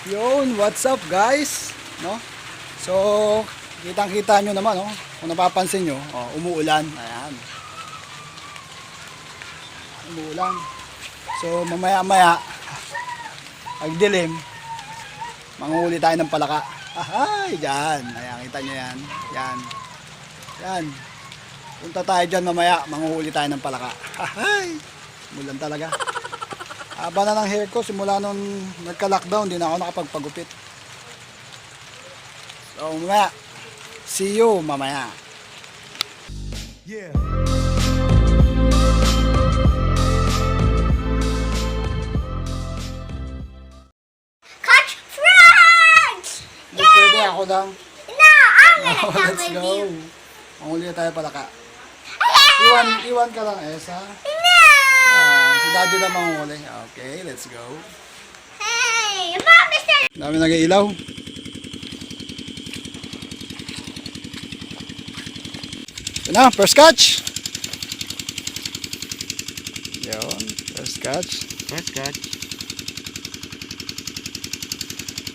Yun, what's up guys? No? So, kitang-kita nyo naman, no? Kung napapansin nyo, umuulan. Ayan. Umuulan. So, mamaya-maya, pagdilim, manguhuli tayo ng palaka. Ahay, dyan. Ayan, kita nyo yan. Yan. Yan. Punta tayo dyan mamaya, manguhuli tayo ng palaka. Ahay, umulan talaga. Haba na ng hair ko simula nung nagka-lockdown, hindi na ako nakapagpagupit. So mamaya, see you mamaya. Yeah. Catch frogs! Pwede ako lang. No, I'm gonna Oh, come let's with go. you. Manghuli tayo palaka. Yeah! Iwan ka lang, Esa. No! Si Daddy na manghuli. Okay, let's go. Hey, Mom, Mr. Dami nag-iilaw. Ito na, first catch. Yun, first catch. First catch.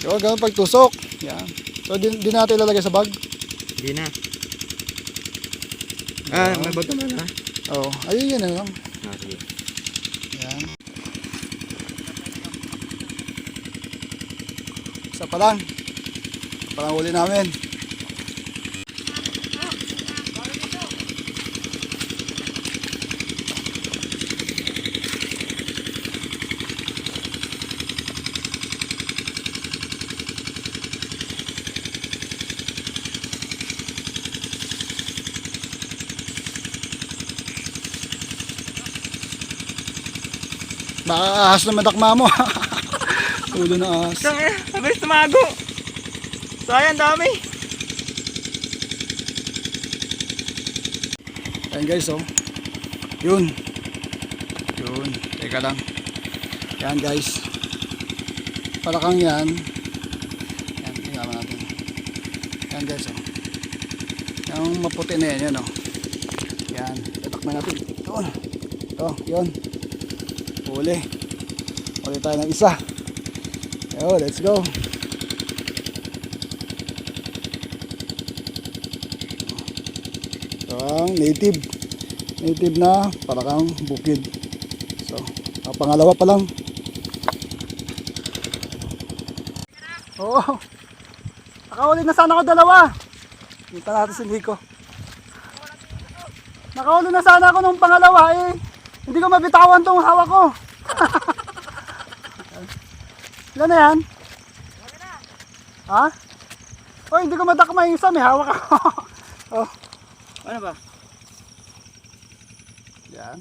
Yun, ganun pagtusok. Yan. So, di natin ilalagay sa bag. Hindi na. May bato na na. Oo, ayun yun lang. Sige. Yan. Isa pa lang. Parang huli namin. Baka ahas na madakma mo. Ulo na ahas. Mabilis tumago. Sayang dami. Ayan guys, oh. Yun. Yun. Teka lang. Yan guys. Palakang yan. Yan, tingnan natin. Yan guys, oh. Yung maputi na yan, yun, oh. Yan. Tatakman natin. Yun. Ito, yun. Huli. Huli tayo ng isa. Yo, let's go. Ito ang native na palakang bukid. So, ang pangalawa pa lang. Oo. Nakahuli na sana ako dalawa. Kita natin si Nico. Nakahuli na sana ako nung pangalawa eh. Hindi ko mabitawan tong hawak ko. Ilan na yan? Ha? Oh, hindi ko madakma yung isa. May hawak ako. Oh. Ano ba? Yan.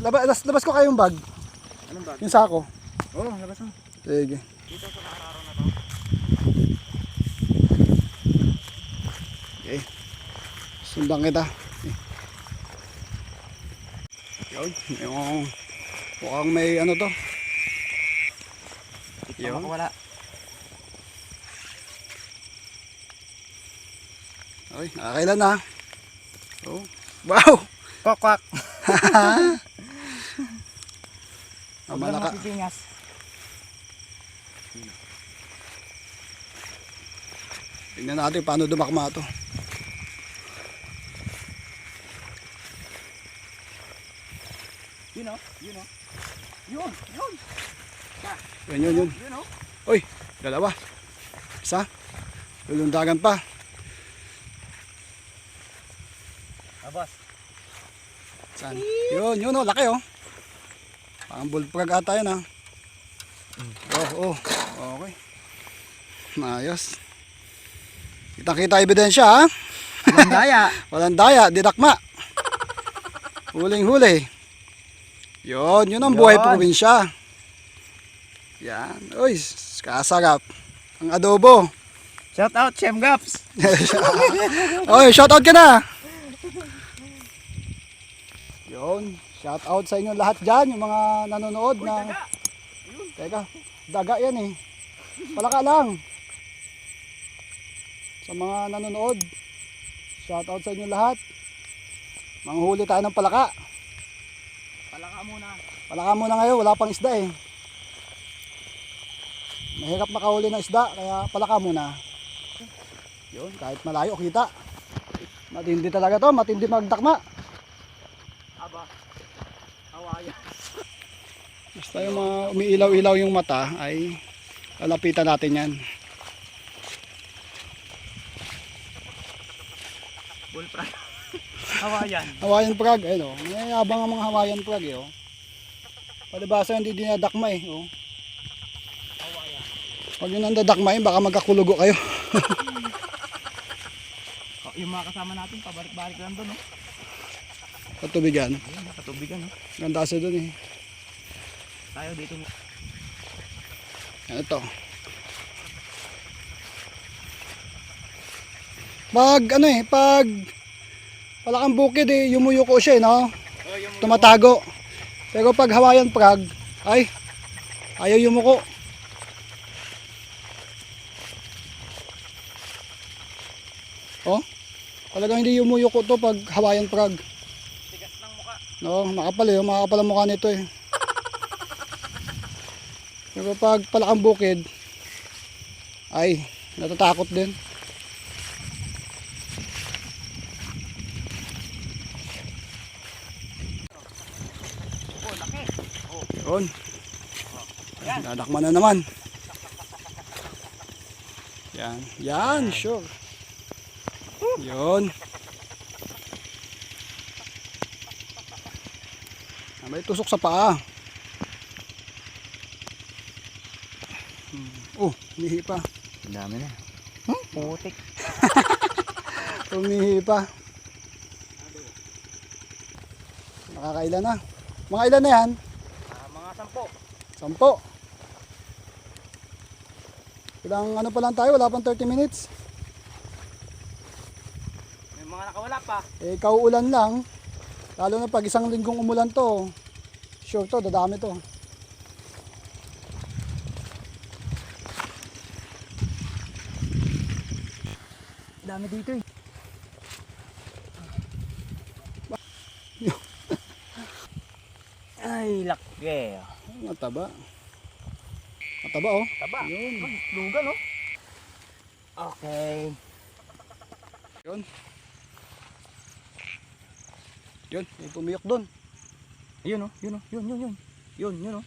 Labas ko kayong bag. Anong bag? Yung sako. Oo, labas mo. Sige. Dito sa nakararo na to. Okay. Sundan kita. Yun. Yung mukhang may ano to. Yun. Wala. Okay, nakakailan na. Oh. Wow! Kwak kwak. Malaka. Mapipingas. Tingnan natin paano dumakma to. Yun o. Yun o. Yun. Yun. Yun. Yun o. Uy, dalawa. Isa. Lulundagan pa. Abas. Saan? Yun, oh, laki oh. Parang bullfrog ata yun ah. Oh, okay. Ayos. Kita ebidensya ha. Walang daya. Walang daya, didakma. Huling-huli. Yun ang buhay Yun. probinsya. Yan. Uy, kasarap. Ang adobo. Shout out, Chef Gaps. Oy, shout out ka na. Yun, shout out sa inyo lahat dyan, yung mga nanonood na. Teka, daga yan eh. Palaka lang. Sa mga nanonood, shout out sa inyo lahat. Manghuli tayo ng palaka. Palaka muna. Palaka muna ngayon, wala pang isda eh. Mahirap makahuli ng isda, kaya palaka muna. Yun, kahit malayo kita. Matindi talaga to, matindi magdakma. Aba. Hawayan. Basta yung mga umiilaw-ilaw yung mata ay lalapitan natin yan. Bullfrog. Hawayan. Hawaiian frog, ayun o. Mayayabang ang mga Hawaiian frog eh o. Palibasa hindi dinadakma eh o. Pag yun ang dadakmain, baka magkakulugo kayo. Yung mga kasama natin, pabalik-balik lang doon, no? Katubigan. Ayun, nakatubigan, no? Ganda sa doon eh. Tayo dito. Ano to? Pag ano eh, pag palakang bukid eh, yumuyuko siya eh, no? Oh, yung Tumatago. Pero pag Hawaiian frog, ay, ayaw yumuko. Oh, talagang hindi yumuyuko to pag Hawaiian frog. tigas ng mukha. No, makapal eh, makapal ang mukha nito eh. Pero pag palakang bukid, ay, natatakot din. Oh, laki. Oh, Yun. Yan. Dadakma na naman. Yan. Yan, sure. Yun. May tusok sa paa. Oh, umihi pa. ang dami na. Putik. Umihi pa. Nakakailan na. Mga ilan na yan? Mga 10. 10. Ilang ano pa lang tayo, wala pang 30 minutes. May mga nakawala pa. Eh, kauulan lang. Lalo na pag isang linggong umulan to. Sure to, dadami to. Dami dito eh. Ay, laki. Mataba. Mataba oh. Taba. Yun. Lugan, no? Okay. Yun. Yun, may pumiyok dun. Ayun, oh. Yun, oh. Yun. Yun, oh.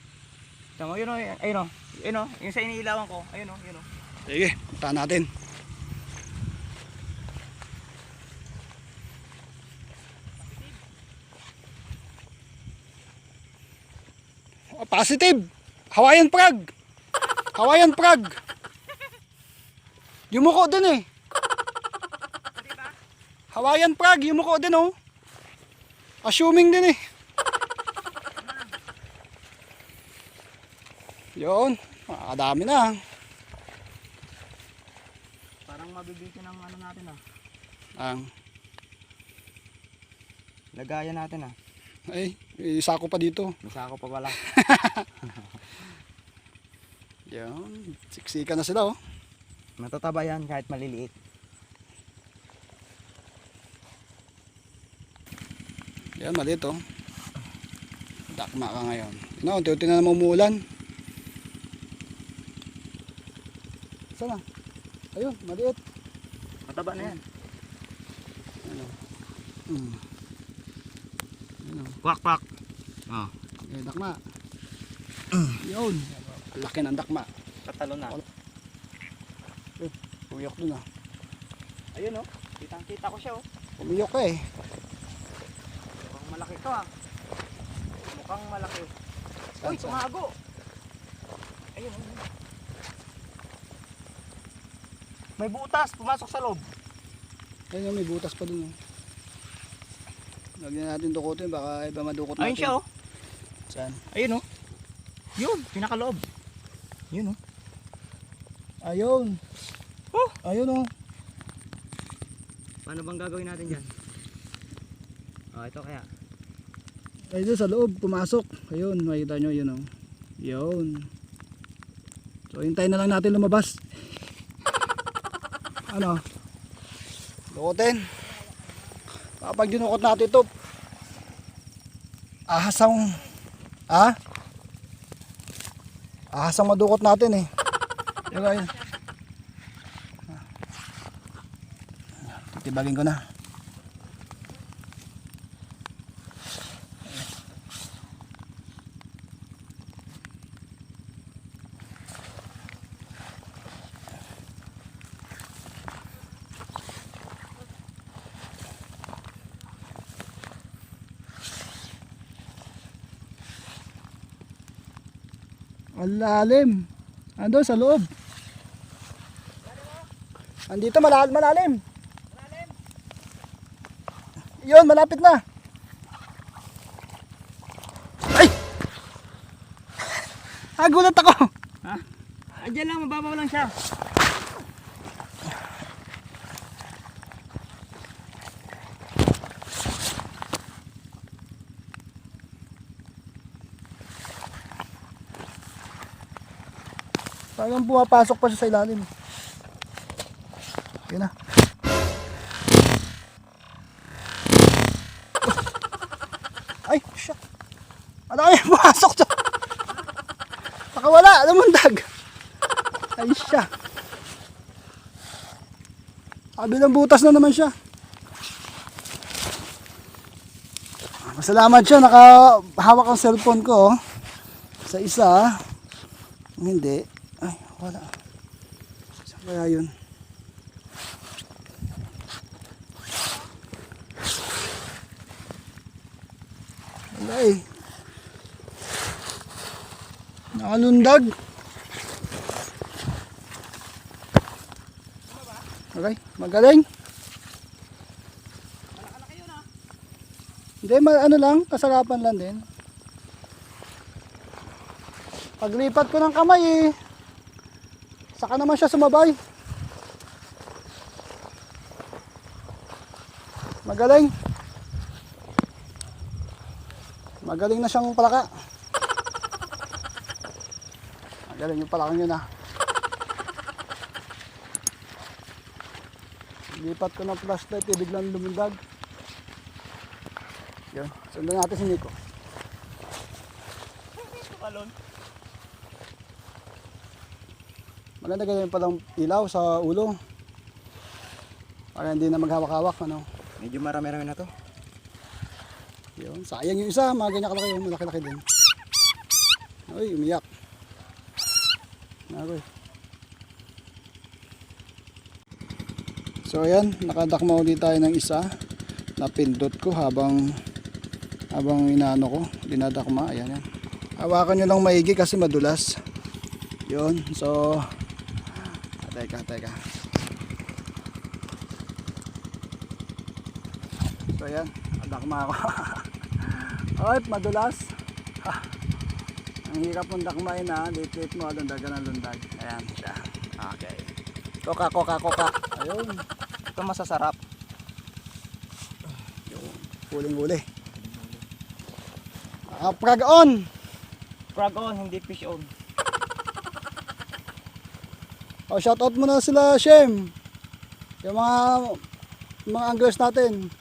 Tama, yun, oh. Ayun, oh. Ayun, oh. Yung sa iniilawan ko. Ayun, oh. Yun, oh. Sige, puntahan natin. Oh, positive! Hawaiian frog! Hawaiian frog! Yumuko din eh. Hawaiian frog, yumuko din oh. Assuming din eh. Yun, makakadami na. Parang mabibitin ang ano natin, ah. Ang, Lagayan natin, ah. ay, may sako pa dito. May sako pa pala. Yun, siksika na sila oh. Matataba yan kahit maliliit. Yan, maliit oh. Dakma ka ngayon. No, unti-unti na naman umuulan. Sana? Ayun, maliit. Mataba na yan. Ano? Hmm. Ano? Kwak. Oh. Eh, dakma. Yun. Laki ng dakma. Tatalo na. Pumiyok dun ah. Ayun, oh. Kitang-kita ko siya, oh. Pumiyok ka eh. Mukhang malaki to, ah. Mukhang malaki. Saan, Uy, saan? tumago. Ayun, oh. May butas, pumasok sa loob. Ayun, may butas pa dun oh. Lagyan natin dukutin, baka iba madukot natin. Ayun siya, oh. Saan? Ayun, oh. Yun, pinakaloob. Yun, oh. Ayun. Oh! Ayun oh. Paano bang gagawin natin dyan? Oh, ito kaya. Ayun sa loob, pumasok. Ayun, makikita nyo yun oh. Yun. So, hintayin na lang natin lumabas. Ano? Dukutin. Kapag dinukot natin ito, ahasang madukot natin eh. Diba yun? Titibagin ko na. Ang lalim. Ando sa loob. Andito malalim. Yun, malapit na. Ay! Gulat ako. Ha? Andiyan lang, mababaw lang siya. Parang pumapasok pa siya sa ilalim. Yun na. Ay, shit. Ano kaya pumasok to? Nakawala, lumundag. Ay siya. Kabilang butas na naman siya. Masalamat siya, nakahawak ang cellphone ko. Sa isa. Hindi. Ay, wala. Saan kaya yun? Wala eh. Nakalundag. Okay, magaling. Hindi, ano lang, kasarapan lang din. Paglipat ko ng kamay eh, saka naman siya sumabay. Magaling. Magaling na siyang palaka. Magaling yung palakang yun ah. Lipat ko ng flashlight, biglang lumundag. Yun, sundan natin si Nico. Kalon. Maganda ganyan palang ilaw sa ulo. Para hindi na maghawak-hawak, ano. Medyo marami-rami na to. Yun, sayang yung isa, mga ganyan kalaki, malaki-laki din. Uy, umiyak. Nagoy. So ayan, nakadakma ulit tayo ng isa. Napindot ko habang inaano ko, dinadakma. Ayan yan. Hawakan nyo lang maigi kasi madulas. Yun, so teka. So ayan, dakma ako. Ay, madulas. Ang hirap mong dakmain ha, liit mo, lundag ka ng lundag. Ayan siya. Okay. Koka. Ayun. Ito masasarap. Yun, huling-huli. Prag on! Frog on, hindi fish on. Oh, shout out muna sila, Shem. Yung mga anglers natin.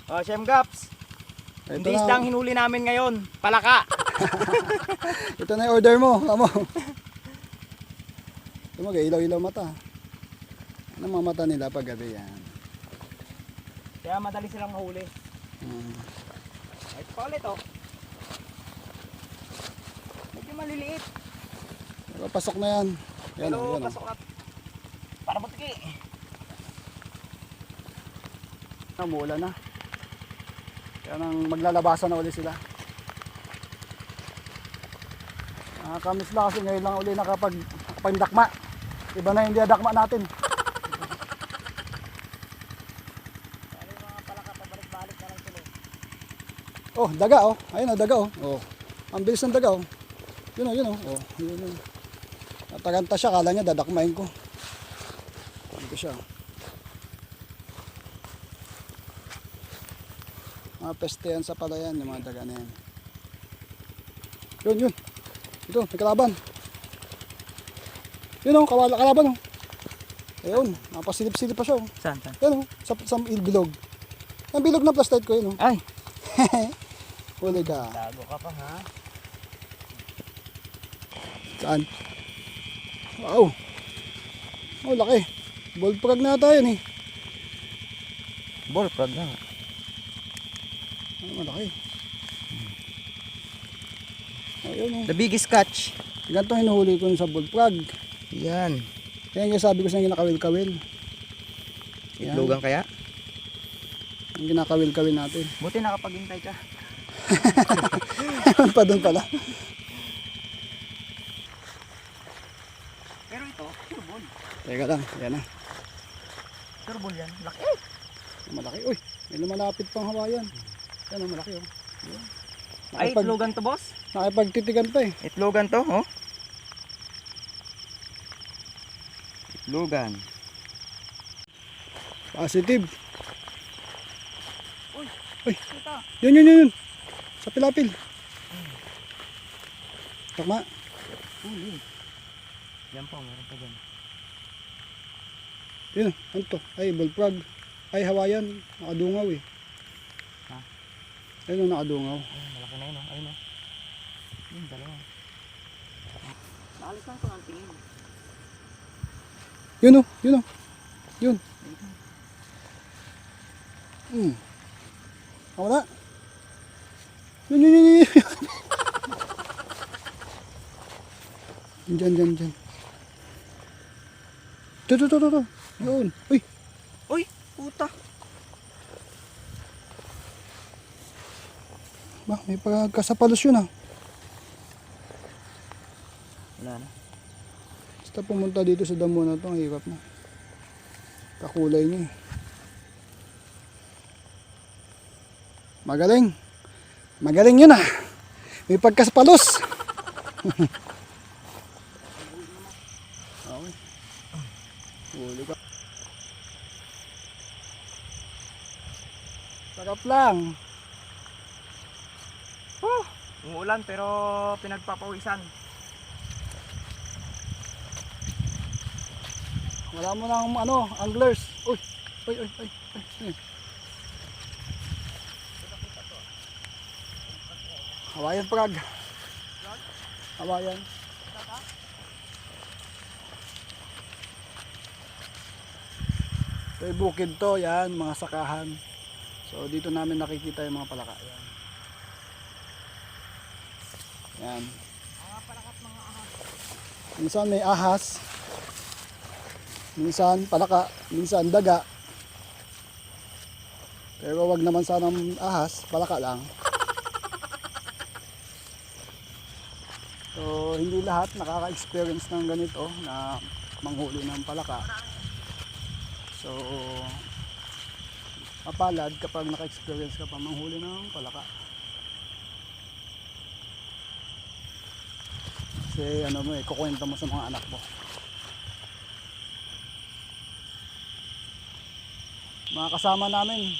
Oh, Shem Gaps. Ito Hindi isdang hinuli namin ngayon. Palaka. ito na yung order mo. Amo. Ito mo, ilaw-ilaw mata. Ano mga mata nila pag gabi yan? Kaya madali silang mahuli. Ay, pa ulit oh. Medyo maliliit. Pero pasok na yan. Yan Pero o, yan o. pasok na. Para butiki. Umuulan na. Kaya nang maglalabasan na uli sila. Nakakamiss na kasi ngayon lang uli nakapagdakma. Iba na yung dakma natin. Pero yung mga palaka pabalik-balik na lang sila. Oh, daga oh. Ayun oh, daga oh. Oh. Ang bilis ng daga oh. Yun oh. Oh, yun. Nataganta siya, kala niya dadakmain ko. Dito siya. Mga peste yan sa palayan, yung mga daga na yan. Yun. Ito, may kalaban. Yun oh, kalaban oh. Ayun, napasilip-silip pa siya oh. Saan? Yan oh, sa bilog. Ang bilog na flashlight ko yun oh. Ay, Huli ka. tago ka pa ha. Saan? Wow. Oh, laki. Bullfrog na tayo eh. Bullfrog na. Oh, malaki. Ayun oh. The biggest catch. Ganito hinuhuli ko sa bullfrog. Yan. Kaya nga sabi ko sa kinakawil-kawil. Yan. Itlogan kaya? Ang kinakawil-kawil natin. Buti nakapaghintay ka. Pa doon pala. Pero ito, turbol. Teka lang, yan na. Turbol yan. Laki. Malaki. Uy, may lumalapit pang hawayan. Yan oh, malaki oh. Ay, itlogan to, boss. Nakipagtitigan pa eh. Itlogan to, oh. Itlogan. Positive. Uy, Uy, kita. yun. Sa pilapil. Takma. Uli. Yan po, meron pa dyan. Yun, ano to? Ay, bullfrog. Ay, hawayan. Nakadungaw eh. Ha? Ayun oh, nakadungaw. Ay, malaki na yun, oh. Ayun, oh. Yun, dalawa. Naalis lang ko ang tingin. Yun oh. Yun. Wala. Yun. Diyan. Tuh. Yun. Uy. Uy, puta. Ba, may pagkasapalos yun ah. Wala na. Basta pumunta dito sa damo na to, ang hirap na. Kakulay niya eh. Magaling yun ah. May pagkasapalos. Okay. Huli ka. Sarap lang. Umuulan pero pinagpapawisan. Wala mo nang anglers. Uy. Hawayan prag. Hawayan. Ito ay bukid to, yan, mga sakahan. So dito namin nakikita yung mga palaka. Yan. Minsan may ahas. Minsan palaka, minsan daga. Pero wag naman sanang ahas, palaka lang. So hindi lahat nakaka-experience ng ganito na manghuli ng palaka. So mapalad kapag naka-experience ka pa manghuli ng palaka. Kasi kukwento mo sa mga anak mo. Mga kasama namin,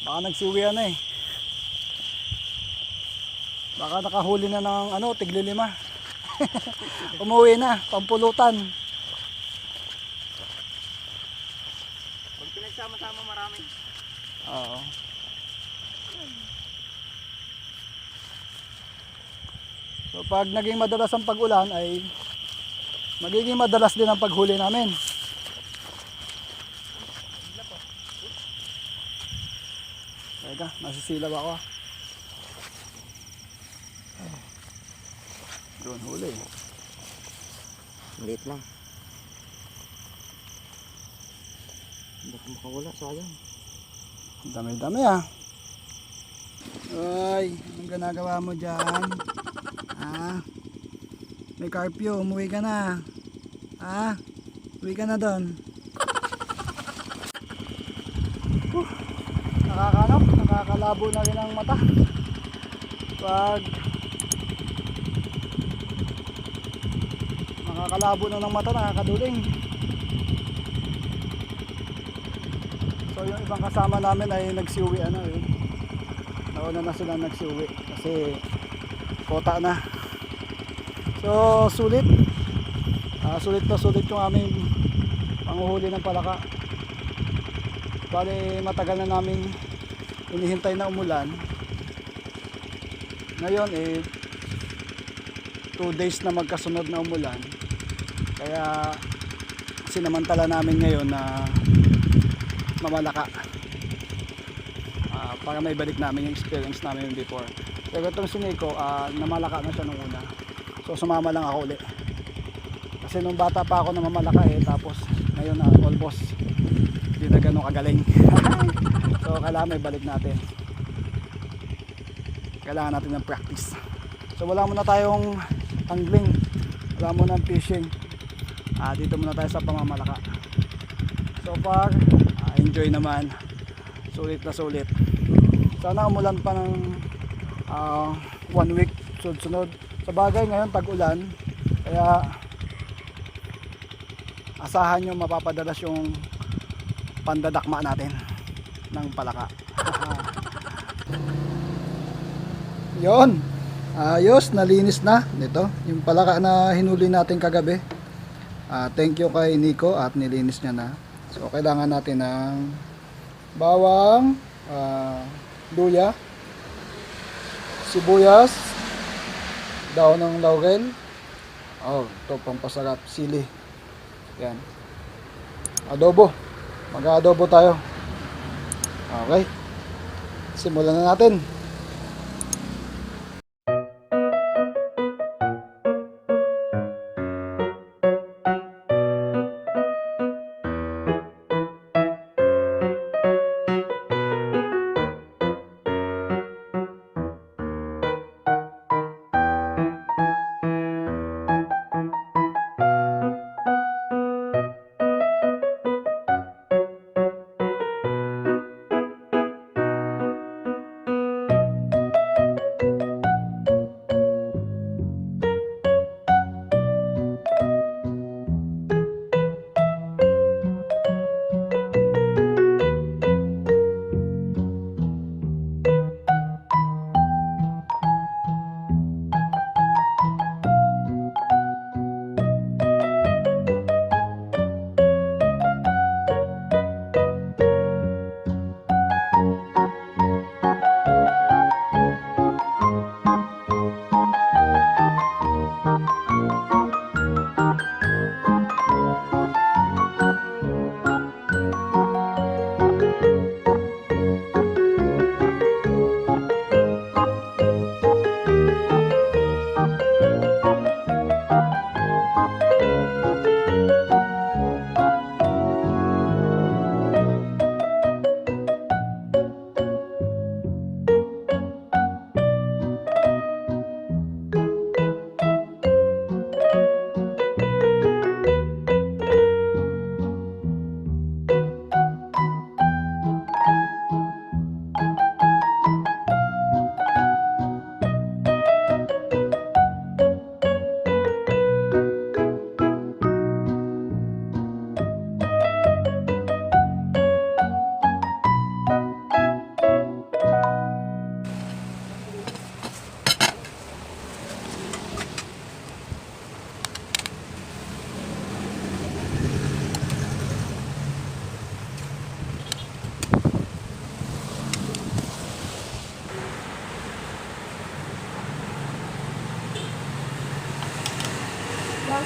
baka nagsiuwian na eh. Baka nakahuli na ng tigli 5. Umuwi na, pampulutan. Pag pinagsama-sama marami. Oo. So pag naging madalas ang pag-ulan ay magiging madalas din ang paghuli namin. Teka, nasisilaw ako. Doon huli. Liit lang. Hindi ko makawala, sayang. Dami-dami ah. Ay, anong ginagawa mo dyan? May carpio, umuwi ka na. Uwi ka na doon. Nakakalabo na rin ang mata. Pag nakakalabo na ng mata, nakakaduling. So yung ibang kasama namin ay nagsiuwi nauna na sila nagsiuwi kasi kota na. So sulit yung aming panguhuli ng palaka. Bali matagal na namin inihintay na umulan. Ngayon 2 days na magkasunod na umulan. Kaya sinamantala namin ngayon na mamalaka. Para may balik namin yung experience namin yung before. Pero itong si Nico, namalaka na siya nung una. So sumama lang ako ulit. Kasi nung bata pa ako namamalaka tapos ngayon almost hindi na ganun kagaling. So kailangan may balik natin. Kailangan natin ng practice. So wala muna tayong angling, wala muna ng fishing. Dito muna tayo sa pamamalaka. So far, enjoy naman. Sulit na sulit. Sana umulan pa ng 1 week sunod-sunod. Sa bagay ngayon tag-ulan, kaya asahan nyo mapapadalas yung pandadakma natin ng palaka. Yon, ayos, nalinis na nito yung palaka na hinuli natin kagabi. Thank you kay Nico at nilinis niya na. So kailangan natin ng bawang, luya, sibuyas, daon ng laurel, ito pampasarap, sili. Yan, adobo, mag-adobo tayo. Okay, simulan na natin.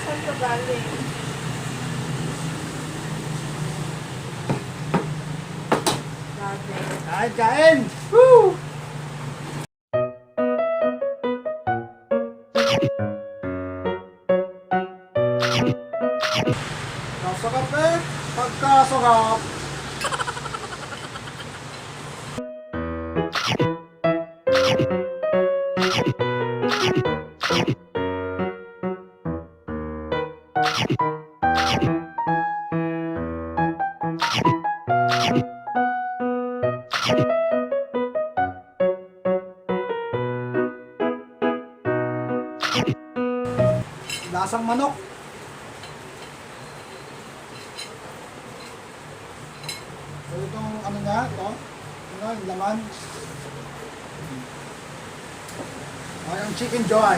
Saan ka galing? Kain, kain! Woo! Kasakap pagkasakap. Lasang manok. So itong ano niya, ito, yung laman. Ay, ang chicken joy.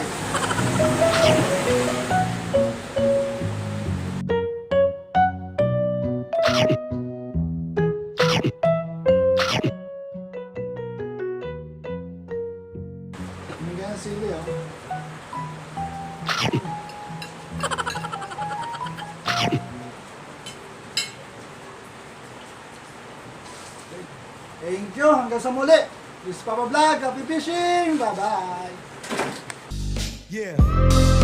Hindi yan sili, oh. Thank you. Hanggang sa muli. This is Papa Vlog. Happy fishing. Bye-bye. Yeah.